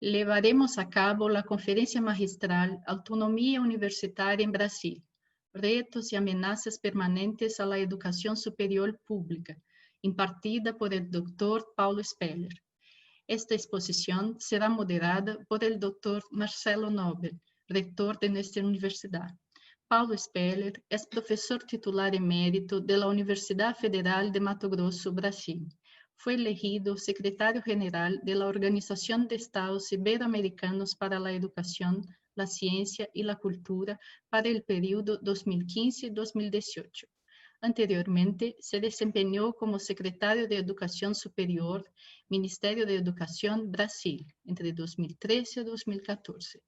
Levaremos a cabo la conferencia magistral Autonomía Universitaria en Brasil, retos y amenazas permanentes a la educación superior pública, impartida por el Dr. Paulo Speller. Esta exposición será moderada por el Dr. Marcelo Nobel, rector de nuestra universidad. Paulo Speller es profesor titular emérito de la Universidad Federal de Mato Grosso, Brasil. Fue elegido secretario general de la Organización de Estados Iberoamericanos para la Educación, la Ciencia y la Cultura para el periodo 2015-2018. Anteriormente, se desempeñó como secretario de Educación Superior, Ministerio de Educación, Brasil, entre 2013 y 2014.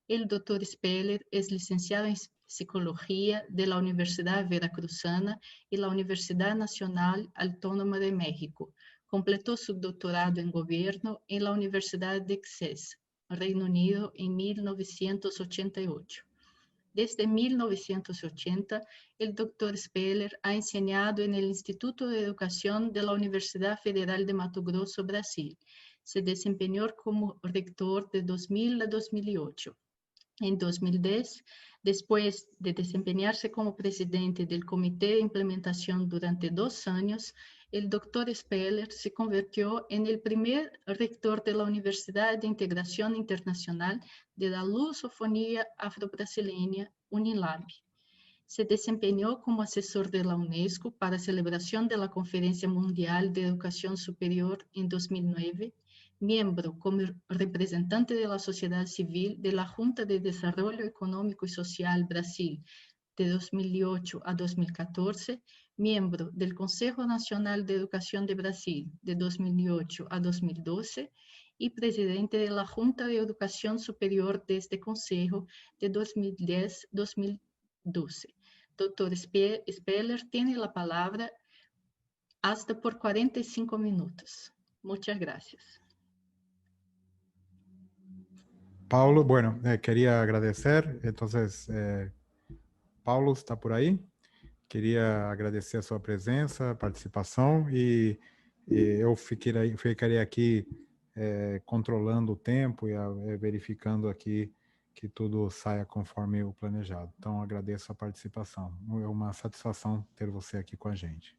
El Dr. Speller es licenciado en Psicología de la Universidad Veracruzana y la Universidad Nacional Autónoma de México. Completó su doctorado en Gobierno en la Universidad de Essex, Reino Unido, en 1988. Desde 1980, el Dr. Speller ha enseñado en el Instituto de Educación de la Universidad Federal de Mato Grosso, Brasil. Se desempeñó como rector de 2000 a 2008. En 2010, después de desempeñarse como presidente del Comité de Implementación durante 2 años, el Dr. Speller se convirtió en el primer rector de la Universidad de Integración Internacional de la Lusofonía Afro-Brasileña, UNILAB. Se desempeñó como asesor de la UNESCO para la celebración de la Conferencia Mundial de Educación Superior en 2009, miembro como representante de la sociedad civil de la Junta de Desarrollo Económico y Social Brasil de 2008 a 2014, miembro del Consejo Nacional de Educación de Brasil de 2008 a 2012 y presidente de la Junta de Educación Superior de este Consejo de 2010 a 2012. Dr. Speller tiene la palabra hasta por 45 minutos. Muchas gracias. Paulo, bueno, quería agradecer, entonces, Paulo está por aí, queria agradecer a sua presença, participação e eu ficarei aqui controlando o tempo e verificando aqui que tudo saia conforme o planejado. Então, agradeço a participação. É uma satisfação ter você aqui com a gente.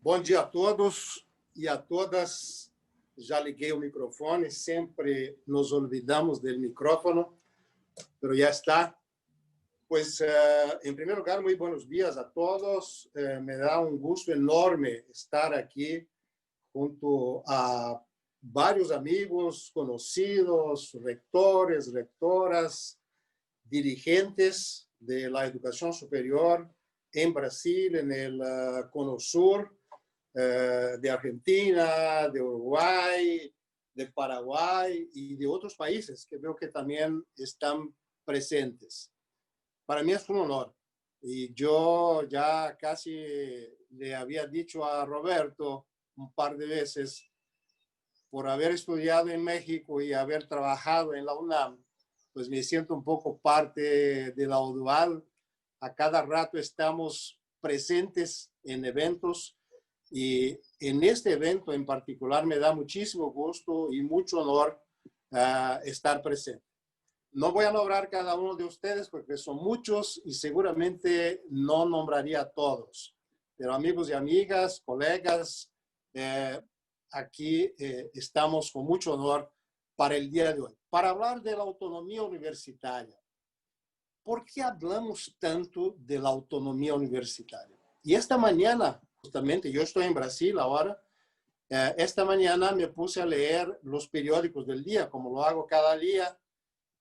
Bom dia a todos e a todas. Já liguei o microfone, sempre nos olvidamos do microfone, mas já está. Pues, en primer lugar, muy buenos días a todos. Me da un gusto enorme estar aquí junto a varios amigos, conocidos, rectores, rectoras, dirigentes de la educación superior en Brasil, en el Cono Sur, de Argentina, de Uruguay, de Paraguay y de otros países que veo que también están presentes. Para mí es un honor. Y yo ya casi le había dicho a Roberto un par de veces, por haber estudiado en México y haber trabajado en la UNAM, pues me siento un poco parte de la UDUAL. A cada rato estamos presentes en eventos y en este evento en particular me da muchísimo gusto y mucho honor estar presente. No voy a nombrar cada uno de ustedes porque son muchos y seguramente no nombraría a todos. Pero amigos y amigas, colegas, aquí estamos con mucho honor para el día de hoy. Para hablar de la autonomía universitaria. ¿Por qué hablamos tanto de la autonomía universitaria? Y esta mañana, justamente, yo estoy en Brasil ahora, esta mañana me puse a leer los periódicos del día, como lo hago cada día,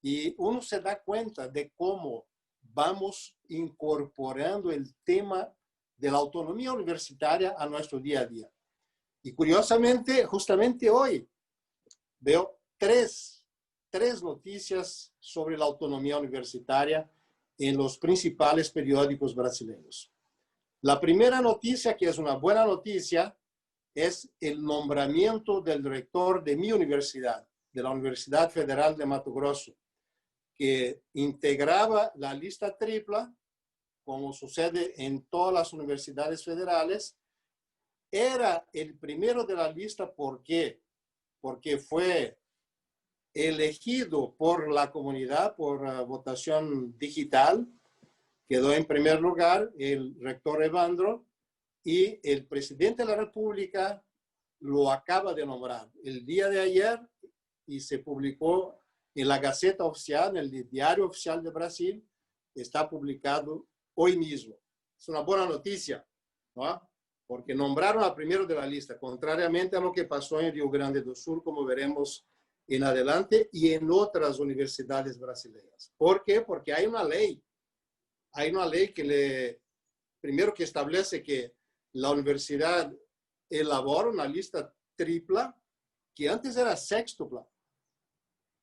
y uno se da cuenta de cómo vamos incorporando el tema de la autonomía universitaria a nuestro día a día. Y curiosamente, justamente hoy, veo tres noticias sobre la autonomía universitaria en los principales periódicos brasileños. La primera noticia, que es una buena noticia, es el nombramiento del rector de mi universidad, de la Universidad Federal de Mato Grosso, que integraba la lista tripla, como sucede en todas las universidades federales. Era el primero de la lista, ¿por qué? Porque fue elegido por la comunidad por votación digital. Quedó en primer lugar el rector Evandro y el presidente de la República lo acaba de nombrar el día de ayer y se publicó en la Gaceta Oficial, en el Diario Oficial de Brasil, está publicado hoy mismo. Es una buena noticia, ¿no? Porque nombraron al primero de la lista, contrariamente a lo que pasó en Río Grande do Sul, como veremos en adelante, y en otras universidades brasileñas. ¿Por qué? Porque hay una ley primero que establece que la universidad elabora una lista tripla que antes era sextupla.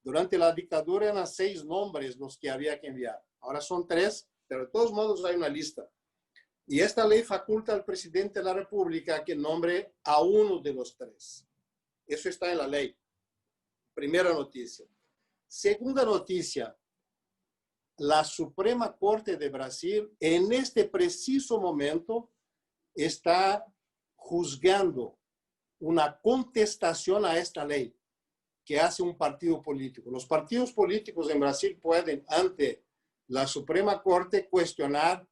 Durante la dictadura eran 6 nombres los que había que enviar. Ahora son 3, pero de todos modos hay una lista. Y esta ley faculta al presidente de la República que nombre a uno de los 3. Eso está en la ley. Primera noticia. Segunda noticia. La Suprema Corte de Brasil, en este preciso momento, está juzgando una contestación a esta ley que hace un partido político. Los partidos políticos en Brasil pueden, ante la Suprema Corte, cuestionar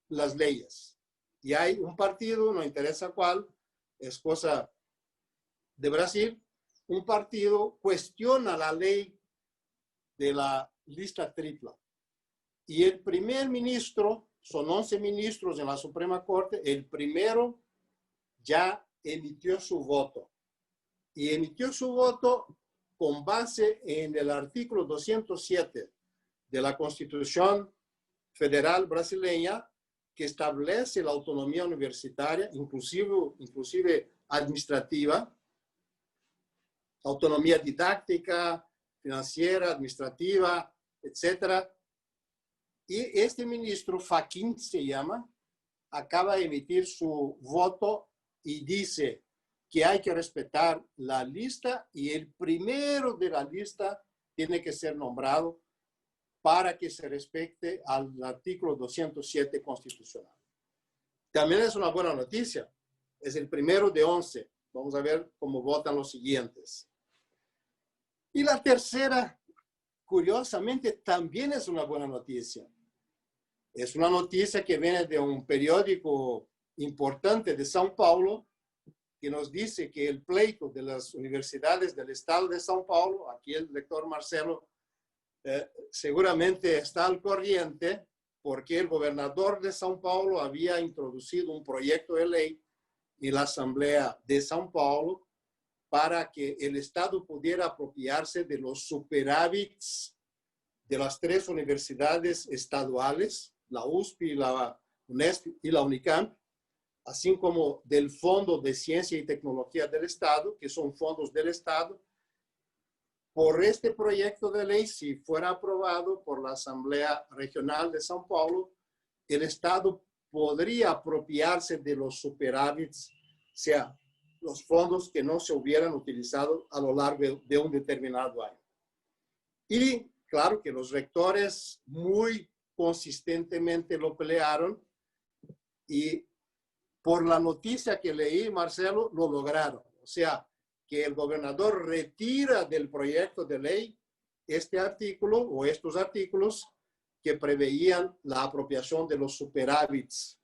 las leyes. Y hay un partido, no interesa cuál, es cosa de Brasil, un partido cuestiona la ley de la lista tripla. Y el primer ministro, son 11 ministros en la Suprema Corte, el primero ya emitió su voto. Y emitió su voto con base en el artículo 207 de la Constitución Federal Brasileña, que establece la autonomía universitaria, inclusive administrativa, autonomía didáctica, financiera, administrativa, etc. Y este ministro, Fachin se llama, acaba de emitir su voto y dice que hay que respetar la lista y el primero de la lista tiene que ser nombrado para que se respete al artículo 207 constitucional. También es una buena noticia. Es el primero de 11. Vamos a ver cómo votan los siguientes. Y la tercera, curiosamente, también es una buena noticia. Es una noticia que viene de un periódico importante de São Paulo, que nos dice que el pleito de las universidades del estado de São Paulo, aquí el lector Marcelo seguramente está al corriente, porque el gobernador de São Paulo había introducido un proyecto de ley en la Asamblea de São Paulo para que el Estado pudiera apropiarse de los superávits de las 3 universidades estaduales, la USP, la UNESP y la UNICAMP, así como del Fondo de Ciencia y Tecnología del Estado, que son fondos del Estado. Por este proyecto de ley, si fuera aprobado por la Asamblea Regional de São Paulo, el Estado podría apropiarse de los superávits, o sea, los fondos que no se hubieran utilizado a lo largo de un determinado año. Y claro que los rectores muy consistentemente lo pelearon y por la noticia que leí, Marcelo, lo lograron. O sea, que el gobernador retira del proyecto de ley este artículo o estos artículos que preveían la apropiación de los superávits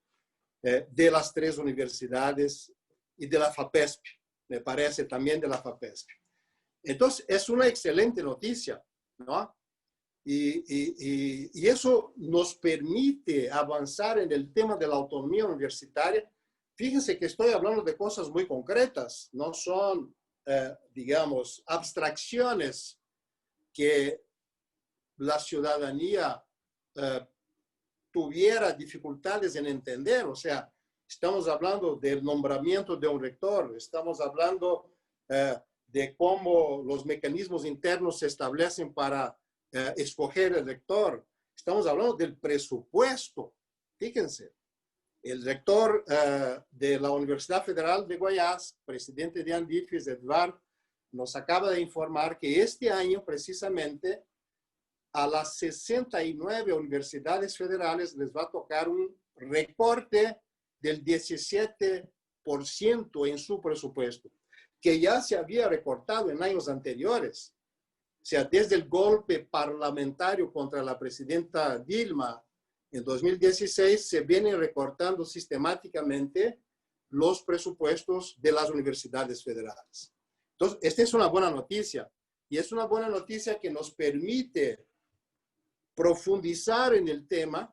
de las 3 universidades y de la FAPESP, me parece también de la FAPESP. Entonces, es una excelente noticia, ¿no? Y eso nos permite avanzar en el tema de la autonomía universitaria. Fíjense que estoy hablando de cosas muy concretas, no son, digamos, abstracciones que la ciudadanía tuviera dificultades en entender. O sea, estamos hablando del nombramiento de un rector, estamos hablando de cómo los mecanismos internos se establecen para escoger el rector. Estamos hablando del presupuesto. Fíjense, el rector de la Universidad Federal de Goiás, presidente de Andifes, Edvard, nos acaba de informar que este año precisamente a las 69 universidades federales les va a tocar un recorte del 17% en su presupuesto, que ya se había recortado en años anteriores. sea, desde el golpe parlamentario contra la presidenta Dilma en 2016, se vienen recortando sistemáticamente los presupuestos de las universidades federales. Entonces, esta es una buena noticia. Y es una buena noticia que nos permite profundizar en el tema.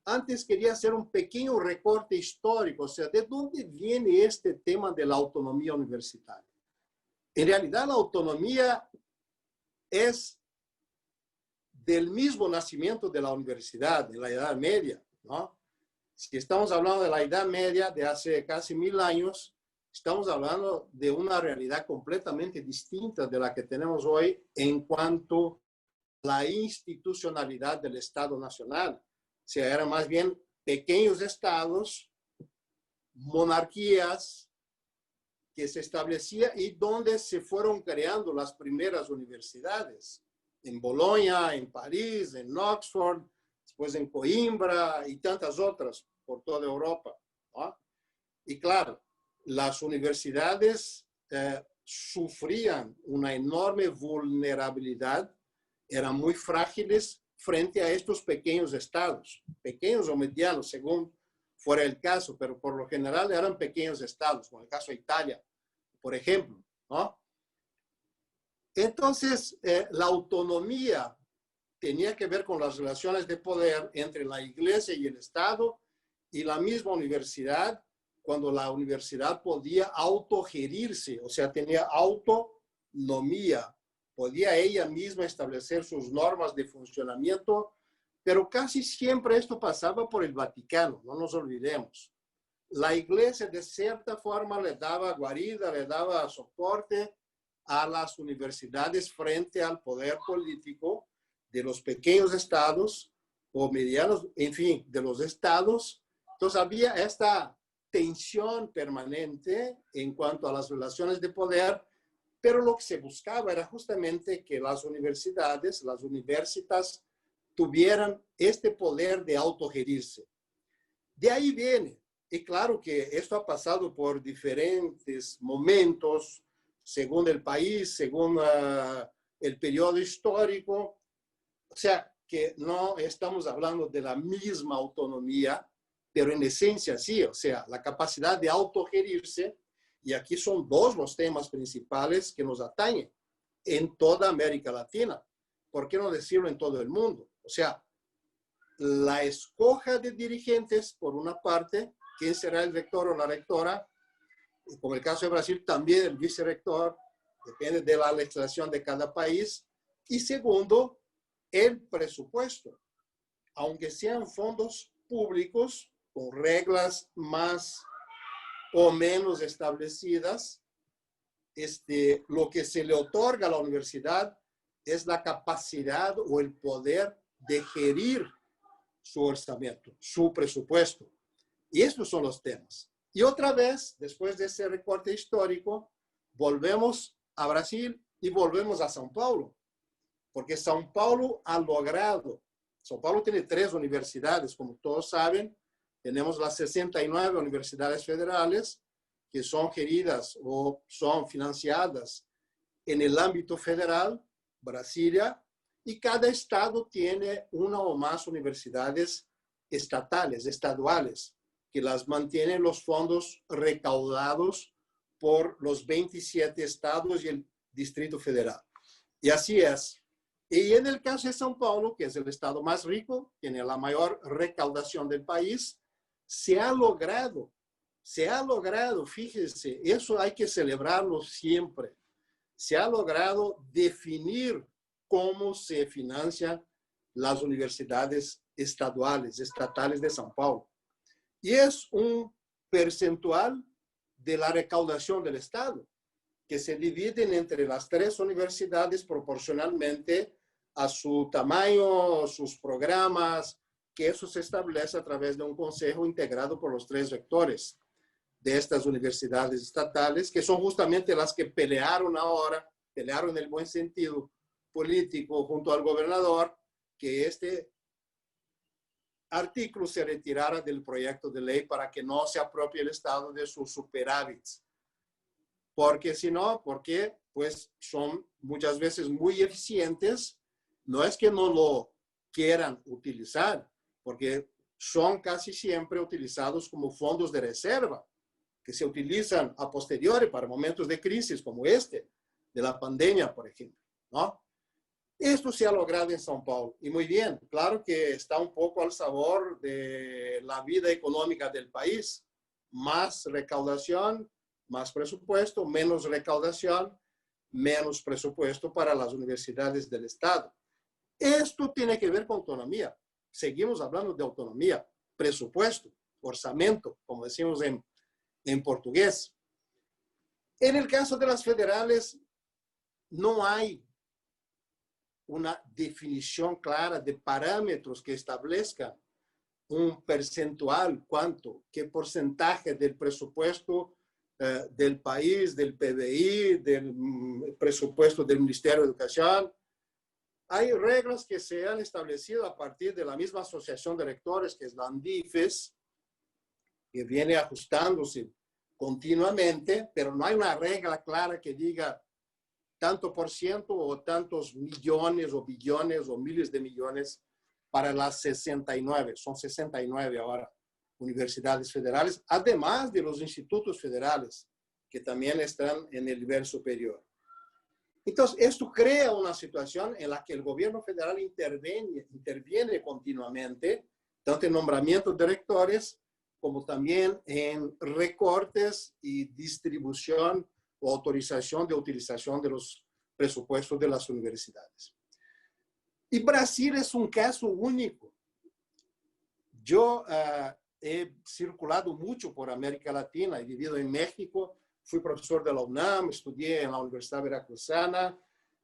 Antes quería hacer un pequeño recorte histórico, o sea, ¿de dónde viene este tema de la autonomía universitaria? En realidad, la autonomía es del mismo nacimiento de la universidad, de la Edad Media, ¿no? Si estamos hablando de la Edad Media, de hace casi 1000 años, estamos hablando de una realidad completamente distinta de la que tenemos hoy en cuanto a la institucionalidad del Estado Nacional. O sea, eran más bien pequeños estados, monarquías que se establecían y donde se fueron creando las primeras universidades. En Bolonia, en París, en Oxford, después en Coimbra y tantas otras por toda Europa, ¿no? Y claro, las universidades sufrían una enorme vulnerabilidad, eran muy frágiles frente a estos pequeños estados, pequeños o medianos, según fuera el caso, pero por lo general eran pequeños estados, como el caso de Italia, por ejemplo, ¿no? Entonces, la autonomía tenía que ver con las relaciones de poder entre la iglesia y el Estado y la misma universidad, cuando la universidad podía autogerirse, o sea, tenía autonomía, podía ella misma establecer sus normas de funcionamiento, pero casi siempre esto pasaba por el Vaticano, no nos olvidemos. La iglesia de cierta forma le daba guarida, le daba soporte a las universidades frente al poder político de los pequeños estados o medianos, en fin, de los estados. Entonces había esta tensión permanente en cuanto a las relaciones de poder, pero lo que se buscaba era justamente que las universidades, las universitas, tuvieran este poder de autogerirse. De ahí viene. Y claro que esto ha pasado por diferentes momentos, según el país, según el periodo histórico. O sea, que no estamos hablando de la misma autonomía, pero en esencia sí, o sea, la capacidad de autogerirse. Y aquí son dos los temas principales que nos atañen en toda América Latina. ¿Por qué no decirlo en todo el mundo? O sea, la escoja de dirigentes, por una parte, quién será el rector o la rectora, y como el caso de Brasil, también el vicerrector, depende de la legislación de cada país. Y segundo, el presupuesto. Aunque sean fondos públicos, con reglas más o menos establecidas, lo que se le otorga a la universidad es la capacidad o el poder de gerir su orçamento, su presupuesto. Y estos son los temas. Y otra vez, después de ese recorte histórico, volvemos a Brasil y volvemos a São Paulo, porque São Paulo ha logrado, São Paulo tiene 3 universidades, como todos saben, tenemos las 69 universidades federales que son geridas o son financiadas en el ámbito federal, Brasilia, y cada estado tiene una o más universidades estatales, estaduales, que las mantienen los fondos recaudados por los 27 estados y el Distrito Federal. Y así es. Y en el caso de São Paulo, que es el estado más rico, tiene la mayor recaudación del país, se ha logrado, fíjense, eso hay que celebrarlo siempre, se ha logrado definir cómo se financian las universidades estatales de São Paulo. Y es un percentual de la recaudación del Estado, que se dividen entre las 3 universidades proporcionalmente a su tamaño, sus programas, que eso se establece a través de un consejo integrado por los 3 rectores de estas universidades estatales, que son justamente las que pelearon ahora, pelearon en el buen sentido político junto al gobernador, que este artículo se retirara del proyecto de ley para que no se apropie el Estado de sus superávits. porque si no, porque pues son muchas veces muy eficientes. No es que no lo quieran utilizar, porque son casi siempre utilizados como fondos de reserva, que se utilizan a posteriori para momentos de crisis como este, de la pandemia, por ejemplo, ¿no? Esto se ha logrado en São Paulo, y muy bien. Claro que está un poco al sabor de la vida económica del país. Más recaudación, más presupuesto, menos recaudación, menos presupuesto para las universidades del Estado. Esto tiene que ver con autonomía. Seguimos hablando de autonomía, presupuesto, orçamento, como decimos en portugués. En el caso de las federales, no hay una definición clara de parámetros que establezcan un percentual, cuánto, qué porcentaje del presupuesto del país, del PBI, del presupuesto del Ministerio de Educación. Hay reglas que se han establecido a partir de la misma asociación de rectores, que es la ANDIFES, que viene ajustándose continuamente, pero no hay una regla clara que diga tanto por ciento o tantos millones o billones o miles de millones para las 69, son 69 ahora, universidades federales, además de los institutos federales, que también están en el nivel superior. Entonces, esto crea una situación en la que el gobierno federal interviene continuamente, tanto en nombramientos de rectores, como también en recortes y distribución o autorización de utilización de los presupuestos de las universidades. Y Brasil es un caso único. Yo he circulado mucho por América Latina, he vivido en México, fui profesor de la UNAM, estudié en la Universidad Veracruzana,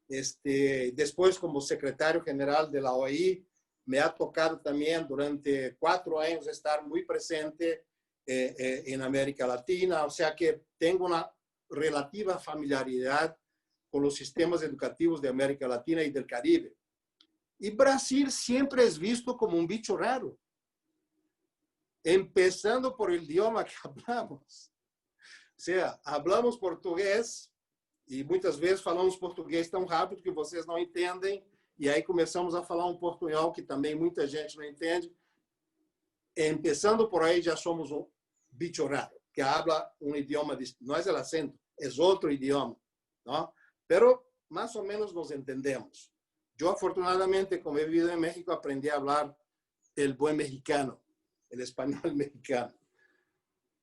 después como secretario general de la OEI, me ha tocado también durante 4 años estar muy presente en América Latina, o sea que tengo una relativa familiaridad con los sistemas educativos de América Latina y del Caribe. Y Brasil siempre es visto como un bicho raro, empezando por el idioma que hablamos. O sea, hablamos português e muitas vezes falamos português tão rápido que vocês não entendem, e aí começamos a falar um portunhol que também muita gente não entende. Empezando por aí já somos um bicho raro, que habla um idioma, não é o acento, é outro idioma, ¿no? Pero más o menos nos entendemos. Yo afortunadamente, como he vivido en México, aprendí a hablar el buen mexicano, el español mexicano.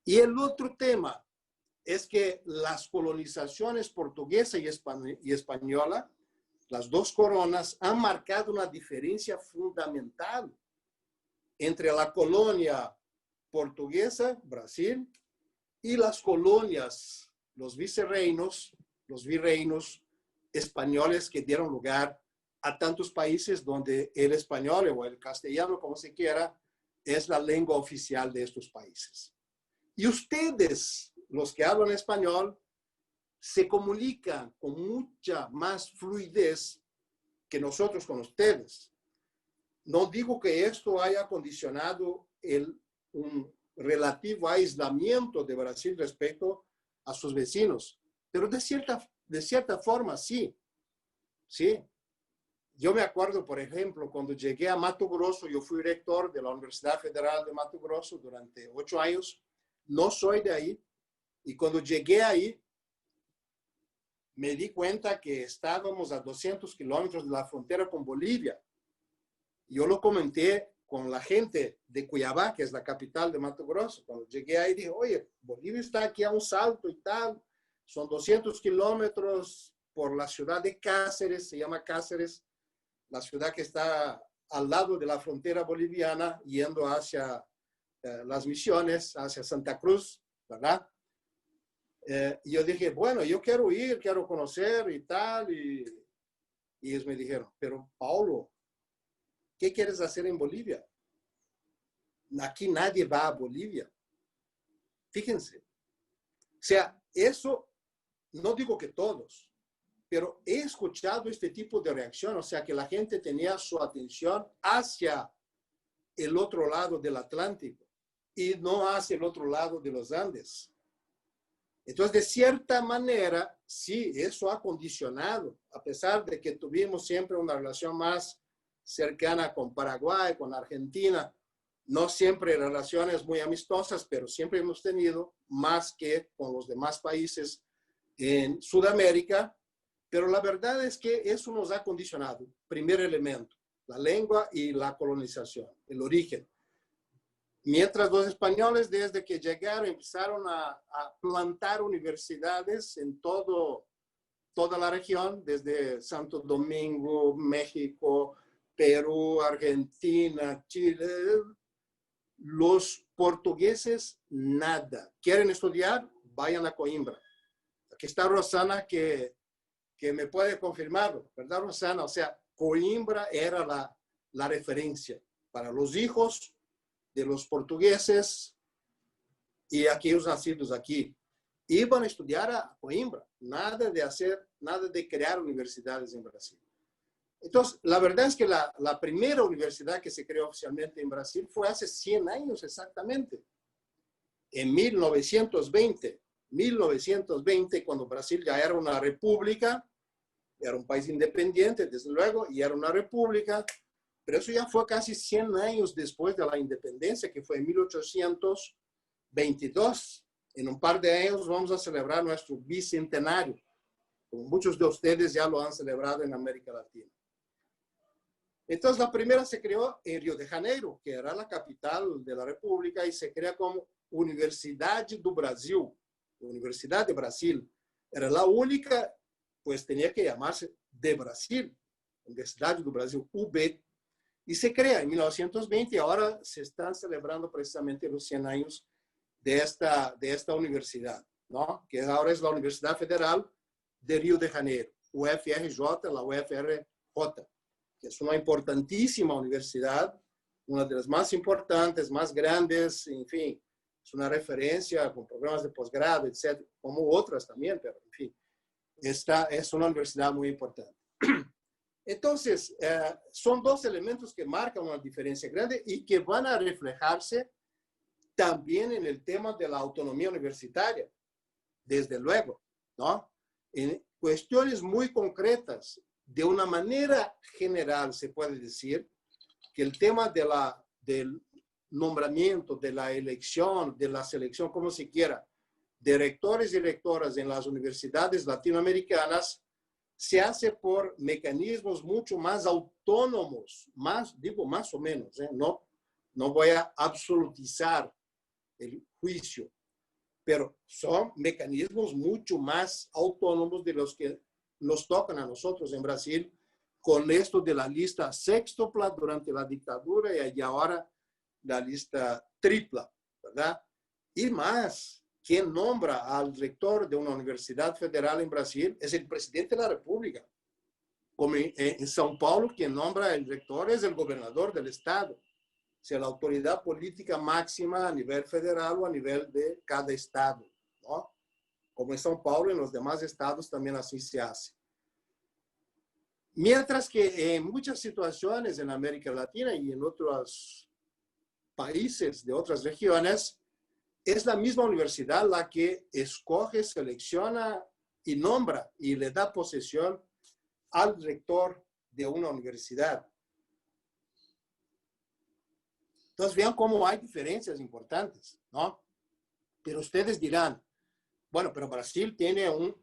Y el otro tema es que las colonizaciones portuguesa y española, las dos coronas, han marcado una diferencia fundamental entre la colonia portuguesa, Brasil, y las colonias, los virreinos españoles que dieron lugar a tantos países donde el español o el castellano, como se quiera, es la lengua oficial de estos países. Y ustedes, los que hablan español, se comunican con mucha más fluidez que nosotros con ustedes. No digo que esto haya condicionado un relativo aislamiento de Brasil respecto a sus vecinos, pero de cierta forma sí. Sí. Yo me acuerdo, por ejemplo, cuando llegué a Mato Grosso, yo fui rector de la Universidad Federal de Mato Grosso durante 8 años, no soy de ahí, y cuando llegué ahí, me di cuenta que estábamos a 200 kilómetros de la frontera con Bolivia. Yo lo comenté con la gente de Cuiabá, que es la capital de Mato Grosso. Cuando llegué ahí dije, oye, Bolivia está aquí a un salto y tal, son 200 kilómetros por la ciudad de Cáceres, se llama Cáceres, la ciudad que está al lado de la frontera boliviana, yendo hacia las Misiones, hacia Santa Cruz, ¿verdad? Y yo dije, bueno, yo quiero ir, quiero conocer y tal. Y ellos me dijeron, pero Paulo, ¿qué quieres hacer en Bolivia? Aquí nadie va a Bolivia. Fíjense. O sea, eso, no digo que todos, pero he escuchado este tipo de reacción, o sea, que la gente tenía su atención hacia el otro lado del Atlántico y no hacia el otro lado de los Andes. Entonces, de cierta manera, sí, eso ha condicionado, a pesar de que tuvimos siempre una relación más cercana con Paraguay, con Argentina, no siempre relaciones muy amistosas, pero siempre hemos tenido más que con los demás países en Sudamérica. Pero la verdad es que eso nos ha condicionado. Primer elemento, la lengua y la colonización, el origen. Mientras los españoles, desde que llegaron, empezaron a plantar universidades en toda la región, desde Santo Domingo, México, Perú, Argentina, Chile. Los portugueses, nada. ¿Quieren estudiar? Vayan a Coimbra. Aquí está Rosana que me puede confirmarlo, ¿verdad, Rosana? O sea, Coimbra era la referencia para los hijos de los portugueses y aquellos nacidos aquí. Iban a estudiar a Coimbra, nada de crear universidades en Brasil. Entonces, la verdad es que la primera universidad que se creó oficialmente en Brasil fue hace 100 años exactamente, en 1920. 1920, cuando Brasil ya era una república, era un país independiente, desde luego, y era una república, pero eso ya fue casi 100 años después de la independencia, que fue en 1822. En un par de años vamos a celebrar nuestro bicentenario, como muchos de ustedes ya lo han celebrado en América Latina. Entonces, la primera se creó en Río de Janeiro, que era la capital de la república, y se crea como Universidad do Brasil, Universidad de Brasil. Era la única, pues tenía que llamarse de Brasil, Universidad do Brasil, UB, y se crea en 1920 y ahora se están celebrando precisamente los 100 años de esta universidad, ¿no? Que ahora es la Universidad Federal de Río de Janeiro, UFRJ, la UFRJ, que es una importantísima universidad, una de las más importantes, más grandes, en fin, es una referencia con programas de posgrado, etc., como otras también, pero en fin, esta es una universidad muy importante. Entonces, son dos elementos que marcan una diferencia grande y que van a reflejarse también en el tema de la autonomía universitaria, desde luego, ¿no? En cuestiones muy concretas, de una manera general, se puede decir que el tema del nombramiento, de la elección, de la selección, como se quiera, de rectores y rectoras en las universidades latinoamericanas, se hace por mecanismos mucho más autónomos, digo más o menos, no voy a absolutizar el juicio, pero son mecanismos mucho más autónomos de los que nos tocan a nosotros en Brasil, con esto de la lista sextupla durante la dictadura y ahora la lista tripla, ¿verdad? Y más, quien nombra al rector de una universidad federal en Brasil es el presidente de la República. Como en São Paulo, quien nombra el rector es el gobernador del estado. O sea, la autoridad política máxima a nivel federal o a nivel de cada estado, ¿no? Como en São Paulo, en los demás estados también así se hace. Mientras que en muchas situaciones en América Latina y en otros países de otras regiones, es la misma universidad la que escoge, selecciona y nombra y le da posesión al rector de una universidad. Entonces vean cómo hay diferencias importantes, ¿no? Pero ustedes dirán, bueno, pero Brasil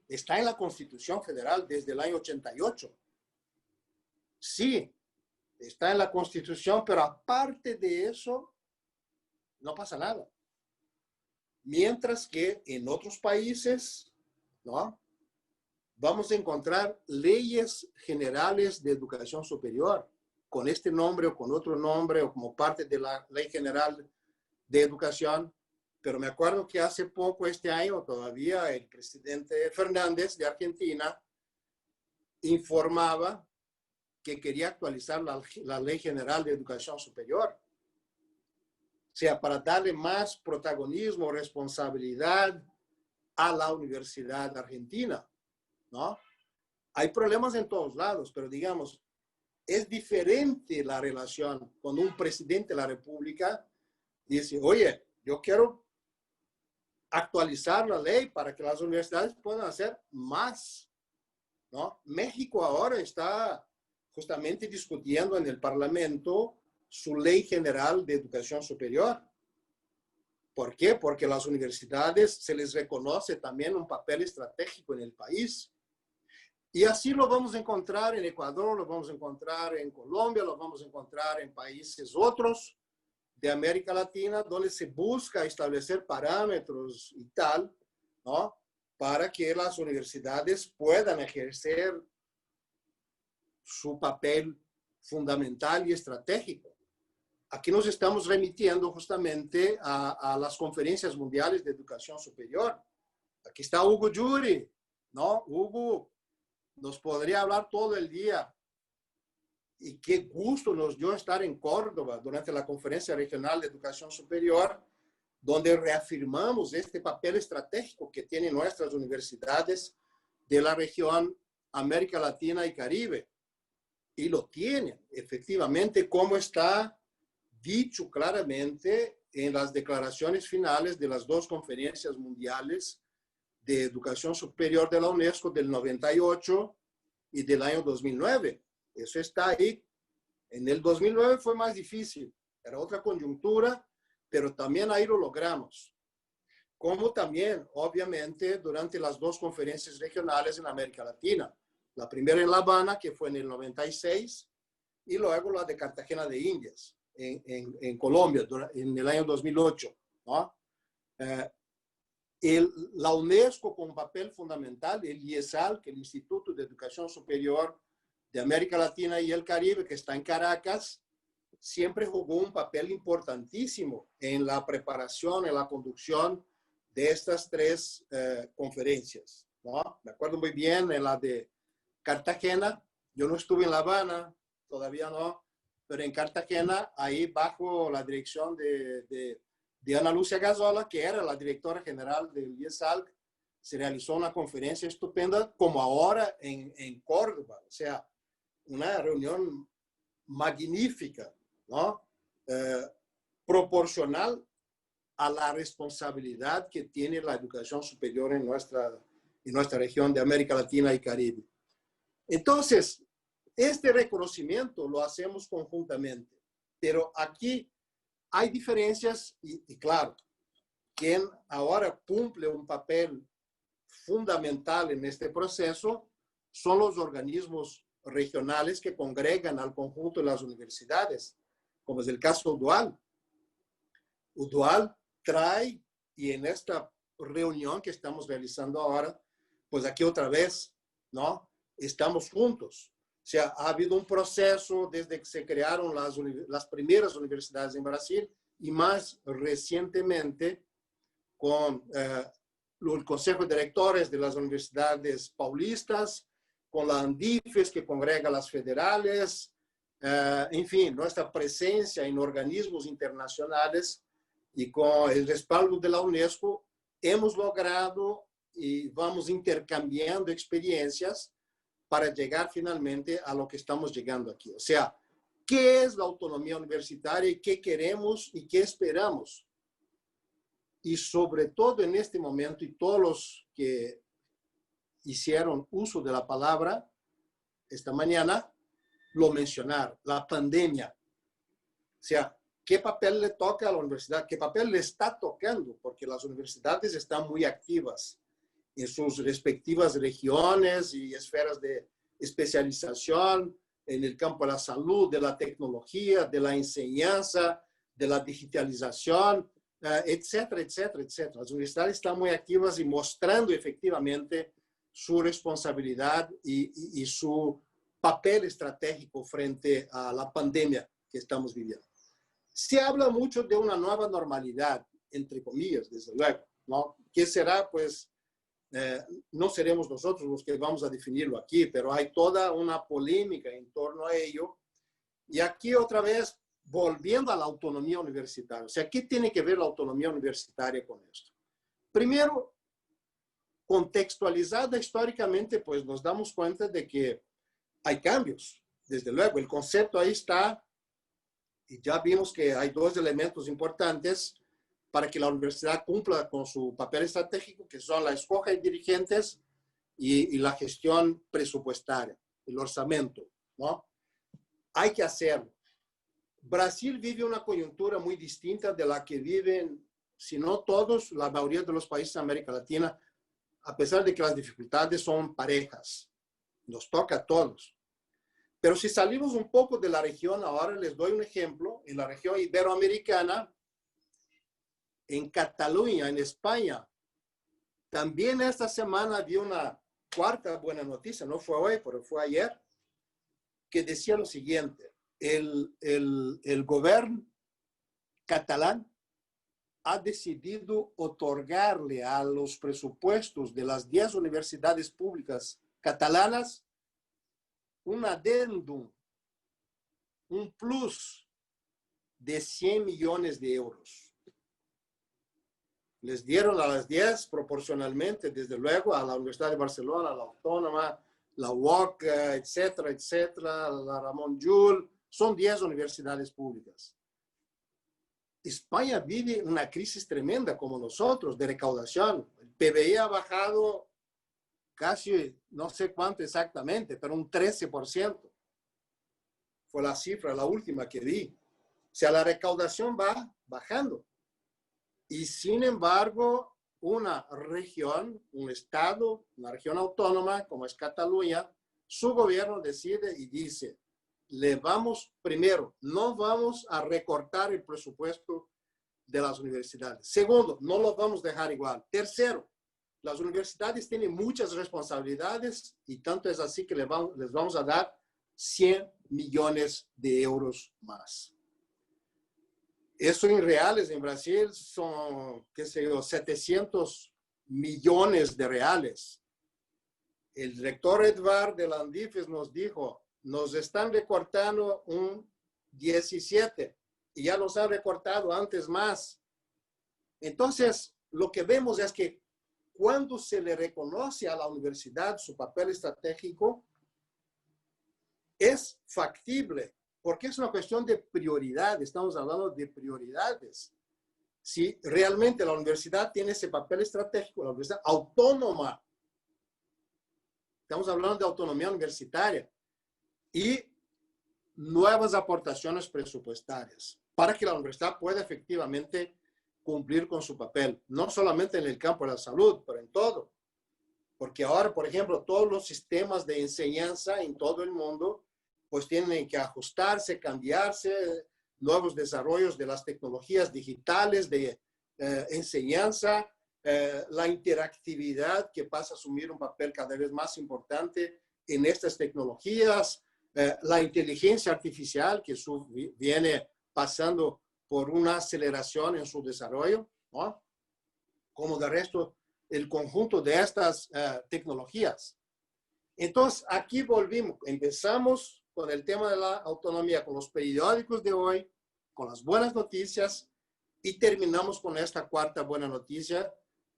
está en la Constitución Federal desde el año 88. Sí, está en la Constitución, pero aparte de eso, no pasa nada. Mientras que en otros países, ¿no? Vamos a encontrar leyes generales de educación superior, con este nombre o con otro nombre, o como parte de la Ley General de Educación. Pero me acuerdo que hace poco, este año, todavía el presidente Fernández de Argentina informaba que quería actualizar la Ley General de Educación Superior. O sea, para darle más protagonismo, responsabilidad a la Universidad Argentina, ¿no? Hay problemas en todos lados, pero digamos, es diferente la relación cuando un presidente de la República dice, oye, yo quiero actualizar la ley para que las universidades puedan hacer más, ¿no? México ahora está justamente discutiendo en el Parlamento su ley general de educación superior. ¿Por qué? Porque las universidades se les reconoce también un papel estratégico en el país. Y así lo vamos a encontrar en Ecuador, lo vamos a encontrar en Colombia, lo vamos a encontrar en países otros de América Latina, donde se busca establecer parámetros y tal, ¿no? Para que las universidades puedan ejercer su papel fundamental y estratégico. Aquí nos estamos remitiendo justamente a las conferencias mundiales de educación superior. Aquí está Hugo Yuri, ¿no? Hugo nos podría hablar todo el día. Y qué gusto nos dio estar en Córdoba durante la Conferencia Regional de Educación Superior, donde reafirmamos este papel estratégico que tienen nuestras universidades de la región América Latina y Caribe. Y lo tienen, efectivamente, como está dicho claramente en las declaraciones finales de las dos conferencias mundiales de educación superior de la UNESCO del 98 y del año 2009. Eso está ahí. En el 2009 fue más difícil, era otra coyuntura, pero también ahí lo logramos. Como también, obviamente, durante las dos conferencias regionales en América Latina. La primera en La Habana, que fue en el 96, y luego la de Cartagena de Indias, en Colombia, en el año 2008, ¿no? La UNESCO con un papel fundamental, el IESAL, que es el Instituto de Educación Superior de América Latina y el Caribe, que está en Caracas, siempre jugó un papel importantísimo en la preparación, en la conducción de estas tres conferencias, ¿no? Me acuerdo muy bien en la de Cartagena. Yo no estuve en La Habana, todavía no, pero en Cartagena, ahí bajo la dirección de Ana Lucia Gazola, que era la directora general del IESAL, se realizó una conferencia estupenda, como ahora en Córdoba. O sea, una reunión magnífica, ¿no? Proporcional a la responsabilidad que tiene la educación superior en nuestra región de América Latina y Caribe. Entonces, este reconocimiento lo hacemos conjuntamente, pero aquí hay diferencias y claro, quien ahora cumple un papel fundamental en este proceso son los organismos regionales que congregan al conjunto de las universidades, como es el caso UDUAL. UDUAL trae, y en esta reunión que estamos realizando ahora, pues aquí otra vez, ¿no? Estamos juntos. O sea, ha habido un proceso desde que se crearon las primeras universidades en Brasil y más recientemente con el Consejo de Directores de las Universidades Paulistas, con la ANDIFES, que congrega las federales, en fin, nuestra presencia en organismos internacionales y con el respaldo de la UNESCO, hemos logrado y vamos intercambiando experiencias para llegar finalmente a lo que estamos llegando aquí. O sea, ¿qué es la autonomía universitaria y qué queremos y qué esperamos? Y sobre todo en este momento, y todos los que hicieron uso de la palabra esta mañana, lo mencionaron, la pandemia. O sea, ¿qué papel le toca a la universidad? ¿Qué papel le está tocando? Porque las universidades están muy activas en sus respectivas regiones y esferas de especialización en el campo de la salud, de la tecnología, de la enseñanza, de la digitalización, etcétera, etcétera, etcétera. Las universidades están muy activas y mostrando efectivamente su responsabilidad y su papel estratégico frente a la pandemia que estamos viviendo. Se habla mucho de una nueva normalidad, entre comillas, desde luego, ¿no? ¿Qué será? Pues no seremos nosotros los que vamos a definirlo aquí, pero hay toda una polémica en torno a ello. Y aquí otra vez, volviendo a la autonomía universitaria. O sea, ¿qué tiene que ver la autonomía universitaria con esto? Primero, contextualizada históricamente, pues nos damos cuenta de que hay cambios. Desde luego, el concepto ahí está, y ya vimos que hay dos elementos importantes. para que la universidad cumpla con su papel estratégico, que son la escoja de dirigentes y la gestión presupuestaria, el orçamento, ¿no? Hay que hacerlo. Brasil vive una coyuntura muy distinta de la que viven, si no todos, la mayoría de los países de América Latina, a pesar de que las dificultades son parejas. Nos toca a todos. Pero si salimos un poco de la región, ahora les doy un ejemplo, en la región iberoamericana, en Cataluña, en España, también esta semana había una cuarta buena noticia, no fue hoy, pero fue ayer, que decía lo siguiente: el gobierno catalán ha decidido otorgarle a los presupuestos de las 10 universidades públicas catalanas un adendum, un plus de 100 millones de euros. Les dieron a las 10 proporcionalmente, desde luego, a la Universidad de Barcelona, a la Autónoma, la UOC, etcétera, etcétera, la Ramón Llull. Son 10 universidades públicas. España vive una crisis tremenda como nosotros de recaudación. El PBI ha bajado casi, no sé cuánto exactamente, pero un 13%. Fue la cifra, la última que vi. O sea, la recaudación va bajando. Y sin embargo, una región, un estado, una región autónoma como es Cataluña, su gobierno decide y dice: le vamos, primero, no vamos a recortar el presupuesto de las universidades. Segundo, no lo vamos a dejar igual. Tercero, las universidades tienen muchas responsabilidades y tanto es así que les vamos a dar 100 millones de euros más. Eso en reales en Brasil son, qué sé yo, 700 millones de reales. El rector Edvard de la Andifes nos dijo: nos están recortando un 17 y ya nos han recortado antes más. Entonces, lo que vemos es que cuando se le reconoce a la universidad su papel estratégico, es factible, porque es una cuestión de prioridad. Estamos hablando de prioridades. Si realmente la universidad tiene ese papel estratégico, la universidad autónoma, estamos hablando de autonomía universitaria, y nuevas aportaciones presupuestarias para que la universidad pueda efectivamente cumplir con su papel, no solamente en el campo de la salud, pero en todo. Porque ahora, por ejemplo, todos los sistemas de enseñanza en todo el mundo pues tienen que ajustarse, cambiarse, nuevos desarrollos de las tecnologías digitales de enseñanza, la interactividad que pasa a asumir un papel cada vez más importante en estas tecnologías, la inteligencia artificial que viene pasando por una aceleración en su desarrollo, ¿no? Como de resto, el conjunto de estas tecnologías. Entonces, aquí volvimos, empezamos con el tema de la autonomía, con los periódicos de hoy, con las buenas noticias, y terminamos con esta cuarta buena noticia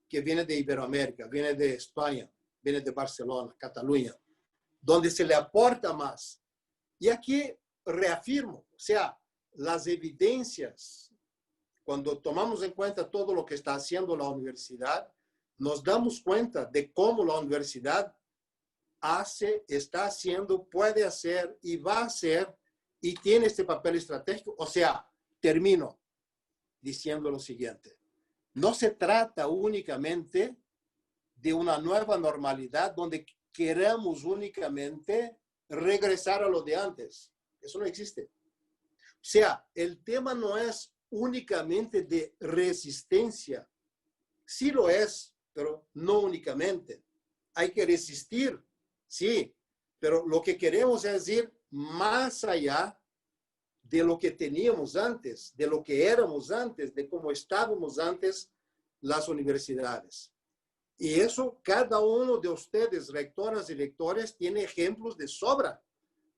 que viene de Iberoamérica, viene de España, viene de Barcelona, Cataluña, donde se le aporta más. Y aquí reafirmo, o sea, las evidencias, cuando tomamos en cuenta todo lo que está haciendo la universidad, nos damos cuenta de cómo la universidad hace, está haciendo, puede hacer y va a hacer y tiene este papel estratégico. O sea, termino diciendo lo siguiente: no se trata únicamente de una nueva normalidad donde queramos únicamente regresar a lo de antes. Eso no existe. O sea, el tema no es únicamente de resistencia. Sí lo es, pero no únicamente. Hay que resistir, sí, pero lo que queremos es ir más allá de lo que teníamos antes, de lo que éramos antes, de cómo estábamos antes las universidades. Y eso, cada uno de ustedes, rectoras y rectores, tiene ejemplos de sobra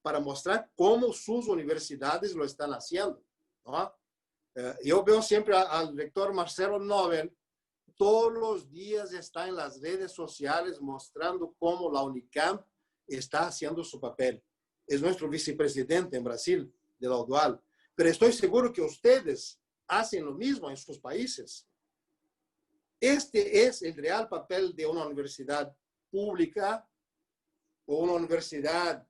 para mostrar cómo sus universidades lo están haciendo, ¿no? Yo veo siempre al rector Marcelo Nobel, todos los días está en las redes sociales mostrando cómo la Unicamp está haciendo su papel. Es nuestro vicepresidente en Brasil, de la UDUAL. Pero estoy seguro que ustedes hacen lo mismo en sus países. Este es el real papel de una universidad pública o una universidad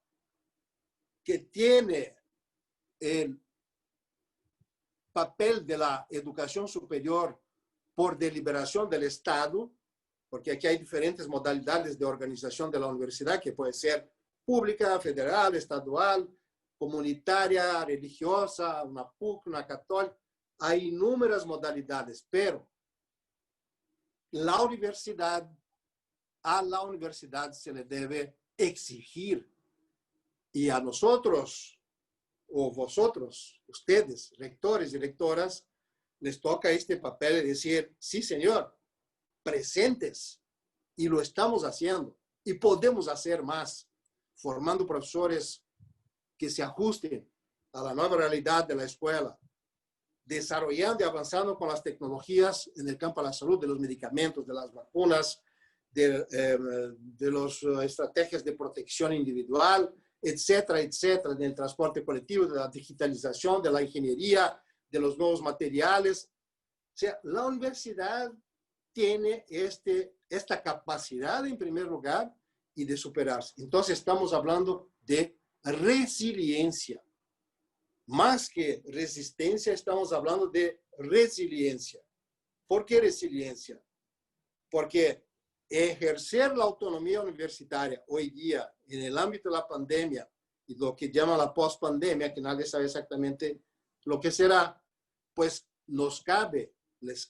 que tiene el papel de la educación superior por deliberación del Estado, porque aquí hay diferentes modalidades de organización de la universidad, que puede ser pública, federal, estadual, comunitaria, religiosa, una PUC, una católica. Hay inúmeras modalidades, pero a la universidad se le debe exigir, y a nosotros, o vosotros, ustedes, rectores y rectoras, les toca este papel de decir, sí, señor, presentes, y lo estamos haciendo, y podemos hacer más, formando profesores que se ajusten a la nueva realidad de la escuela, desarrollando y avanzando con las tecnologías en el campo de la salud, de los medicamentos, de las vacunas, de las estrategias de protección individual, etcétera, etcétera, del transporte colectivo, de la digitalización, de la ingeniería, de los nuevos materiales. O sea, la universidad tiene esta capacidad, en primer lugar, y de superarse. Entonces, estamos hablando de resiliencia. Más que resistencia, estamos hablando de resiliencia. ¿Por qué resiliencia? Porque ejercer la autonomía universitaria hoy día en el ámbito de la pandemia y lo que llaman la post-pandemia, que nadie sabe exactamente lo que será, pues les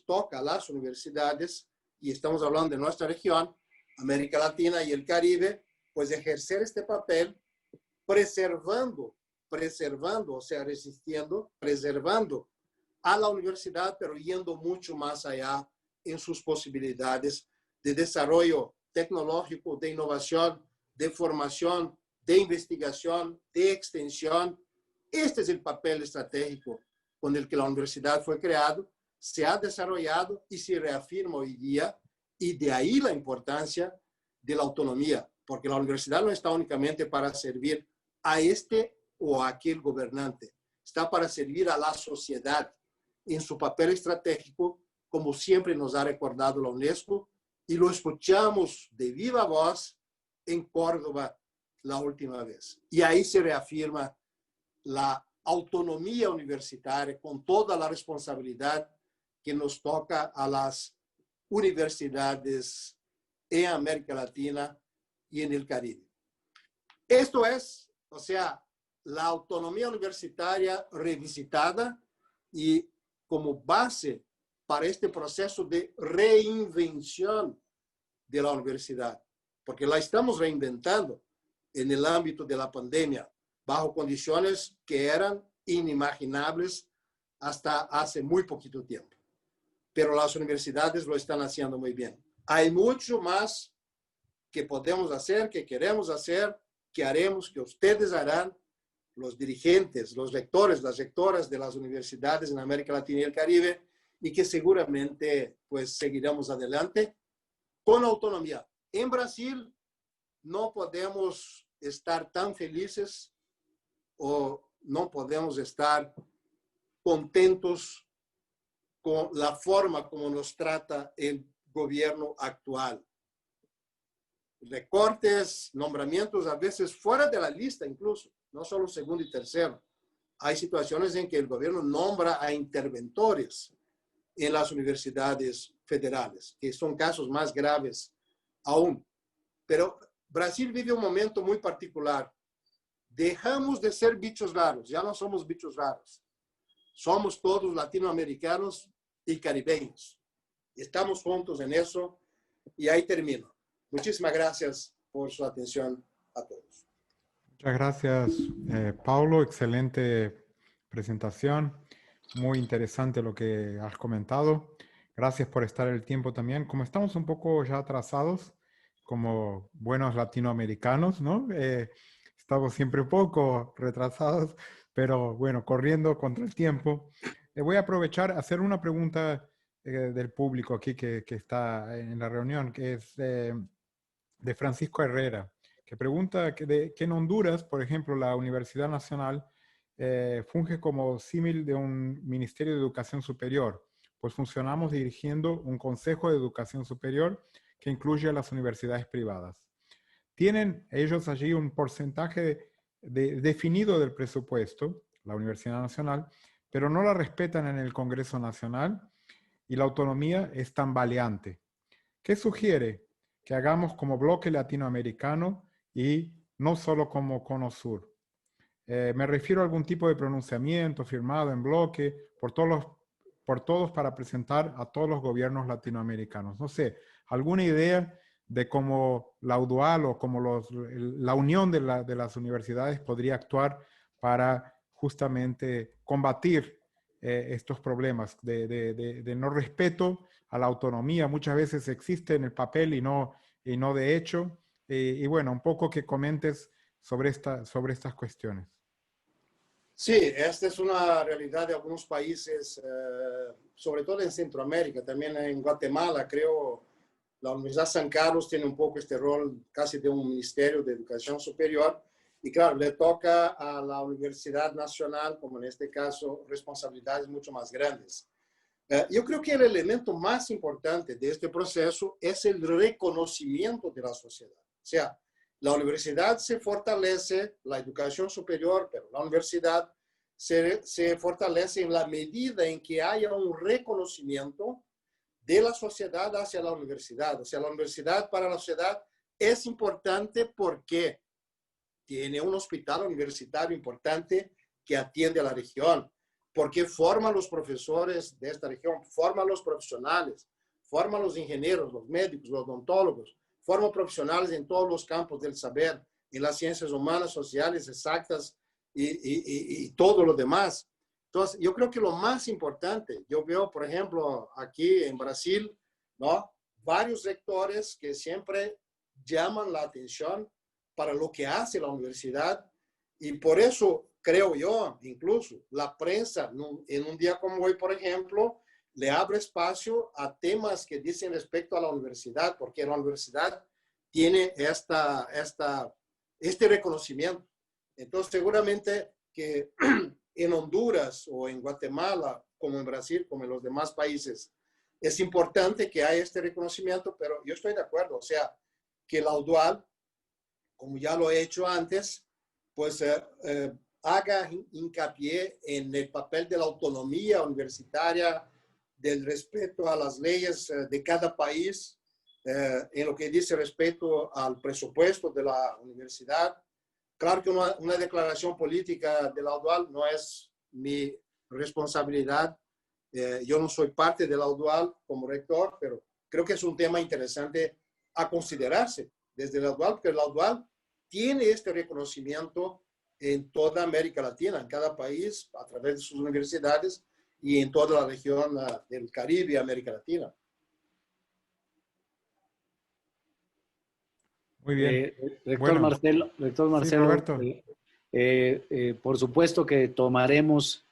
toca a las universidades, y estamos hablando de nuestra región, América Latina y el Caribe, pues ejercer este papel preservando, o sea, resistiendo, preservando a la universidad, pero yendo mucho más allá en sus posibilidades de desarrollo tecnológico, de innovación, de formación, de investigación, de extensión. Este es el papel estratégico con el que la universidad fue creada, se ha desarrollado y se reafirma hoy día, y de ahí la importancia de la autonomía, porque la universidad no está únicamente para servir a este o a aquel gobernante, está para servir a la sociedad en su papel estratégico, como siempre nos ha recordado la UNESCO, y lo escuchamos de viva voz en Córdoba la última vez. Y ahí se reafirma la autonomía universitaria con toda la responsabilidad que nos toca a las universidades en América Latina y en el Caribe. Esto es, o sea, la autonomía universitaria revisitada y como base para este proceso de reinvención de la universidad, porque la estamos reinventando en el ámbito de la pandemia, bajo condiciones que eran inimaginables hasta hace muy poquito tiempo. Pero las universidades lo están haciendo muy bien. Hay mucho más que podemos hacer, que queremos hacer, que haremos, que ustedes harán, los dirigentes, los rectores, las rectoras de las universidades en América Latina y el Caribe, y que seguramente pues seguiremos adelante con autonomía. En Brasil no podemos estar tan felices o no podemos estar contentos con la forma como nos trata el gobierno actual. Recortes, nombramientos a veces fuera de la lista incluso, no solo segundo y tercero. Hay situaciones en que el gobierno nombra a interventores en las universidades federales, que son casos más graves aún. Pero Brasil vive un momento muy particular. Dejamos de ser bichos raros, ya no somos bichos raros. Somos todos latinoamericanos y caribeños. Estamos juntos en eso, y ahí termino. Muchísimas gracias por su atención a todos. Muchas gracias, Paulo. Excelente presentación. Muy interesante lo que has comentado. Gracias por estar el tiempo también. Como estamos un poco ya atrasados, como buenos latinoamericanos, ¿no? Estamos siempre un poco retrasados, pero bueno, corriendo contra el tiempo. Voy a aprovechar a hacer una pregunta del público aquí que está en la reunión, que es de Francisco Herrera, que pregunta que en Honduras, por ejemplo, la Universidad Nacional funge como símil de un Ministerio de Educación Superior, pues funcionamos dirigiendo un Consejo de Educación Superior que incluye a las universidades privadas. Tienen ellos allí un porcentaje definido del presupuesto, la Universidad Nacional, pero no la respetan en el Congreso Nacional y la autonomía es tambaleante. ¿Qué sugiere? Que hagamos como bloque latinoamericano y no solo como Cono Sur. Me refiero a algún tipo de pronunciamiento firmado en bloque por todos para presentar a todos los gobiernos latinoamericanos. No sé, alguna idea de cómo la UDUAL o cómo la unión de las universidades podría actuar para justamente combatir estos problemas de no respeto a la autonomía. Muchas veces existe en el papel y no de hecho. Y bueno, un poco que comentes sobre estas cuestiones. Sí, esta es una realidad de algunos países, sobre todo en Centroamérica, también en Guatemala, creo. La Universidad San Carlos tiene un poco este rol casi de un ministerio de educación superior y claro, le toca a la Universidad Nacional, como en este caso, responsabilidades mucho más grandes. Yo creo que el elemento más importante de este proceso es el reconocimiento de la sociedad. O sea, la universidad se fortalece, la educación superior, pero la universidad se fortalece en la medida en que haya un reconocimiento de la sociedad hacia la universidad. O sea, la universidad para la sociedad es importante porque tiene un hospital universitario importante que atiende a la región, porque forma a los profesores de esta región, forma a los profesionales, forma a los ingenieros, los médicos, los odontólogos, forma profesionales en todos los campos del saber, en las ciencias humanas, sociales, exactas y todo lo demás. Entonces, yo creo que lo más importante, yo veo, por ejemplo, aquí en Brasil, ¿no? Varios rectores que siempre llaman la atención para lo que hace la universidad y por eso creo yo, incluso la prensa en un día como hoy, por ejemplo, le abre espacio a temas que dicen respecto a la universidad, porque la universidad tiene este reconocimiento. Entonces, seguramente que en Honduras o en Guatemala, como en Brasil, como en los demás países, es importante que haya este reconocimiento, pero yo estoy de acuerdo, o sea, que la UDUAL, como ya lo he hecho antes, pues haga hincapié en el papel de la autonomía universitaria, del respeto a las leyes de cada país, en lo que dice respecto al presupuesto de la universidad. Claro que una declaración política de la UDUAL no es mi responsabilidad. Yo no soy parte de la UDUAL como rector, pero creo que es un tema interesante a considerarse desde la UDUAL, porque la UDUAL tiene este reconocimiento en toda América Latina, en cada país, a través de sus universidades y en toda la región del Caribe y América Latina. Muy bien. Rector Marcelo, sí, Roberto. Por supuesto que tomaremos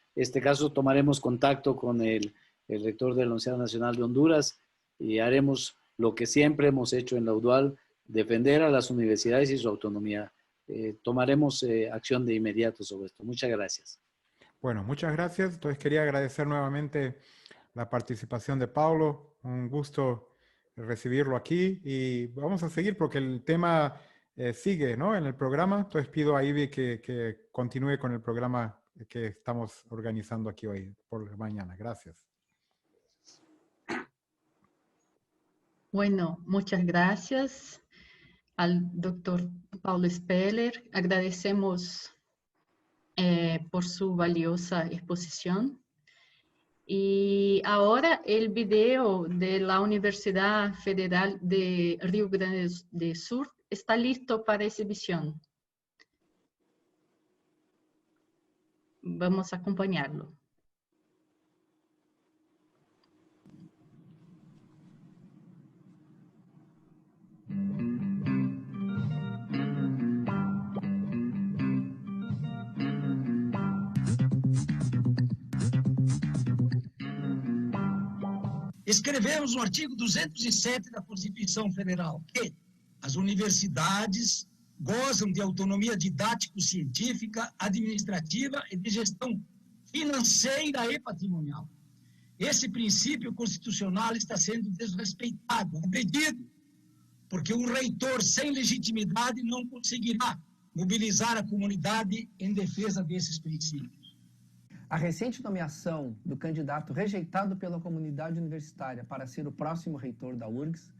contacto con el rector de la Universidad Nacional de Honduras y haremos lo que siempre hemos hecho en la UDUAL, defender a las universidades y su autonomía. Tomaremos acción de inmediato sobre esto. Muchas gracias. Bueno, muchas gracias. Entonces quería agradecer nuevamente la participación de Paulo. Un gusto recibirlo aquí y vamos a seguir porque el tema sigue, ¿no? En el programa. Entonces pido a Ivy que continúe con el programa que estamos organizando aquí hoy por la mañana. Gracias. Bueno, muchas gracias al doctor Paulo Speller. Agradecemos por su valiosa exposición. Y ahora el video de la Universidad Federal de Río Grande do Sur está listo para exhibición. Vamos a acompañarlo. Escrevemos no artigo 207 da Constituição Federal que as universidades gozam de autonomia didático-científica, administrativa e de gestão financeira e patrimonial. Esse princípio constitucional está sendo desrespeitado, agredido, porque um reitor sem legitimidade não conseguirá mobilizar a comunidade em defesa desses princípios. A recente nomeação do candidato rejeitado pela comunidade universitária para ser o próximo reitor da URGS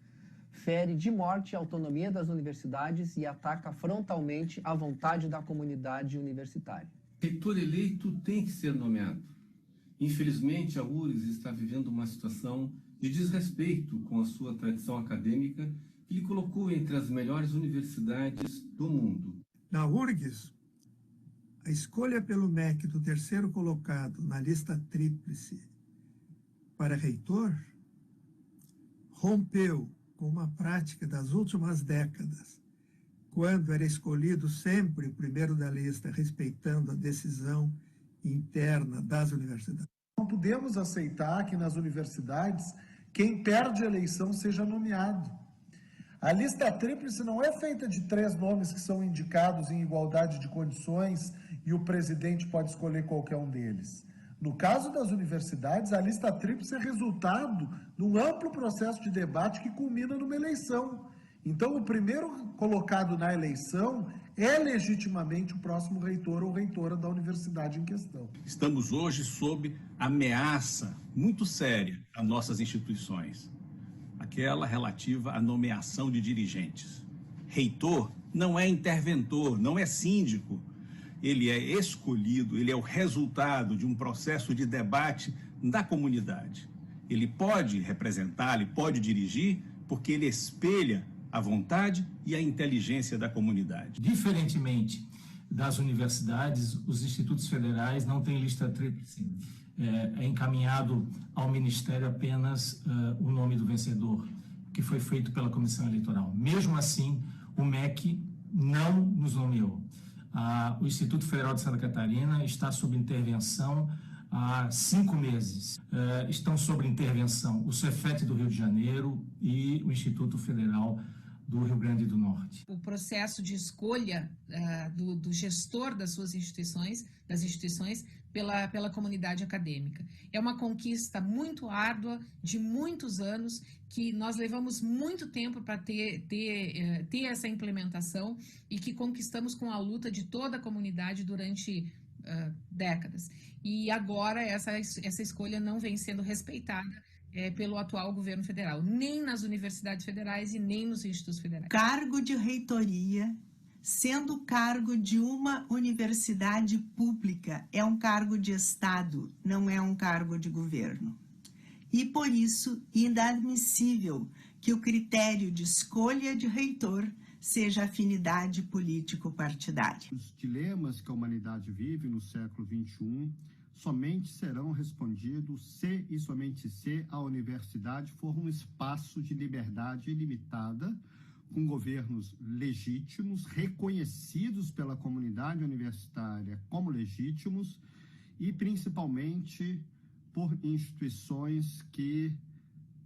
fere de morte a autonomia das universidades e ataca frontalmente a vontade da comunidade universitária. Reitor eleito tem que ser nomeado. Infelizmente, a URGS está vivendo uma situação de desrespeito com a sua tradição acadêmica que lhe colocou entre as melhores universidades do mundo. Na URGS, a escolha pelo MEC do terceiro colocado na lista tríplice para reitor rompeu com uma prática das últimas décadas, quando era escolhido sempre o primeiro da lista, respeitando a decisão interna das universidades. Não podemos aceitar que nas universidades quem perde a eleição seja nomeado. A lista tríplice não é feita de 3 nomes que são indicados em igualdade de condições e o presidente pode escolher qualquer um deles. No caso das universidades, a lista tríplice é resultado de um amplo processo de debate que culmina numa eleição. Então, o primeiro colocado na eleição é legitimamente o próximo reitor ou reitora da universidade em questão. Estamos hoje sob ameaça muito séria às nossas instituições, aquela relativa à nomeação de dirigentes. Reitor não é interventor, não é síndico. Ele é escolhido, ele é o resultado de um processo de debate da comunidade. Ele pode representar, ele pode dirigir, porque ele espelha a vontade e a inteligência da comunidade. Diferentemente das universidades, os institutos federais não têm lista tríplice. É encaminhado ao Ministério apenas o nome do vencedor, que foi feito pela Comissão Eleitoral. Mesmo assim, o MEC não nos nomeou. O Instituto Federal de Santa Catarina está sob intervenção há 5 meses. Estão sob intervenção o Cefet do Rio de Janeiro e o Instituto Federal do Rio Grande do Norte. O processo de escolha do gestor das suas instituições, pela comunidade acadêmica. É uma conquista muito árdua, de muitos anos, que nós levamos muito tempo para ter essa implementação e que conquistamos com a luta de toda a comunidade durante décadas. E agora essa escolha não vem sendo respeitada pelo atual governo federal, nem nas universidades federais e nem nos institutos federais. Cargo de reitoria, sendo cargo de uma universidade pública, é um cargo de Estado, não é um cargo de governo. E, por isso, inadmissível que o critério de escolha de reitor seja afinidade político-partidária. Os dilemas que a humanidade vive no século XXI somente serão respondidos se e somente se a universidade for um espaço de liberdade ilimitada, com governos legítimos, reconhecidos pela comunidade universitária como legítimos e, principalmente, por instituições que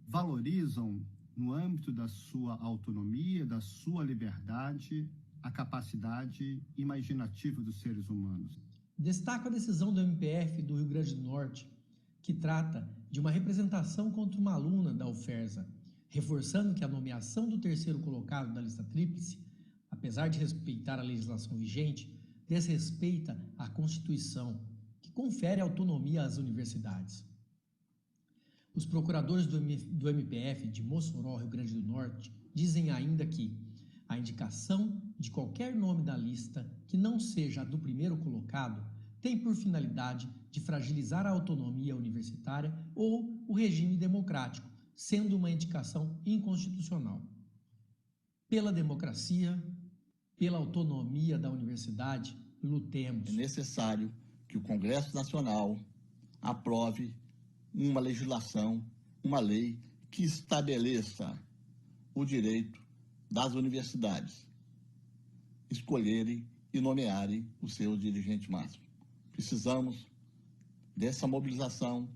valorizam, no âmbito da sua autonomia, da sua liberdade, a capacidade imaginativa dos seres humanos. Destaco a decisão do MPF do Rio Grande do Norte, que trata de uma representação contra uma aluna da UFERSA, reforçando que a nomeação do terceiro colocado da lista tríplice, apesar de respeitar a legislação vigente, desrespeita a Constituição, que confere autonomia às universidades. Os procuradores do MPF de Mossoró, Rio Grande do Norte, dizem ainda que a indicação de qualquer nome da lista que não seja a do primeiro colocado tem por finalidade de fragilizar a autonomia universitária ou o regime democrático, sendo uma indicação inconstitucional. Pela democracia, pela autonomia da universidade, lutemos. É necessário que o Congresso Nacional aprove uma legislação, uma lei que estabeleça o direito das universidades escolherem e nomearem o seu dirigente máximo. Precisamos dessa mobilização,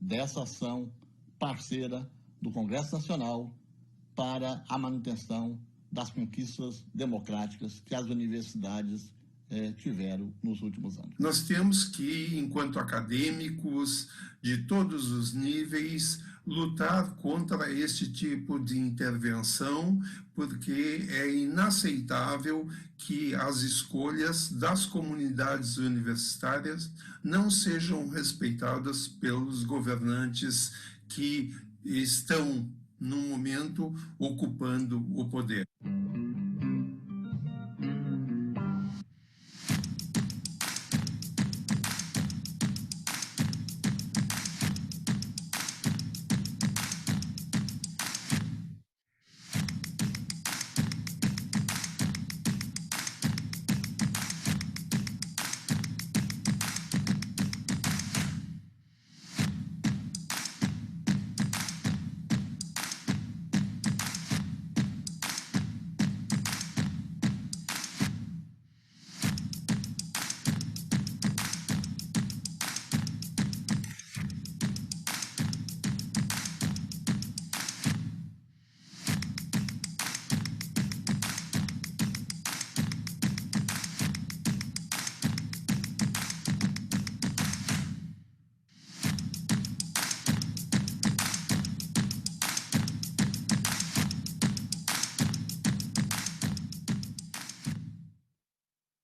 dessa ação parceira do Congresso Nacional para a manutenção das conquistas democráticas que as universidades tiveram nos últimos anos. Nós temos que, enquanto acadêmicos de todos os níveis, lutar contra este tipo de intervenção, porque é inaceitável que as escolhas das comunidades universitárias não sejam respeitadas pelos governantes que estão, no momento, ocupando o poder.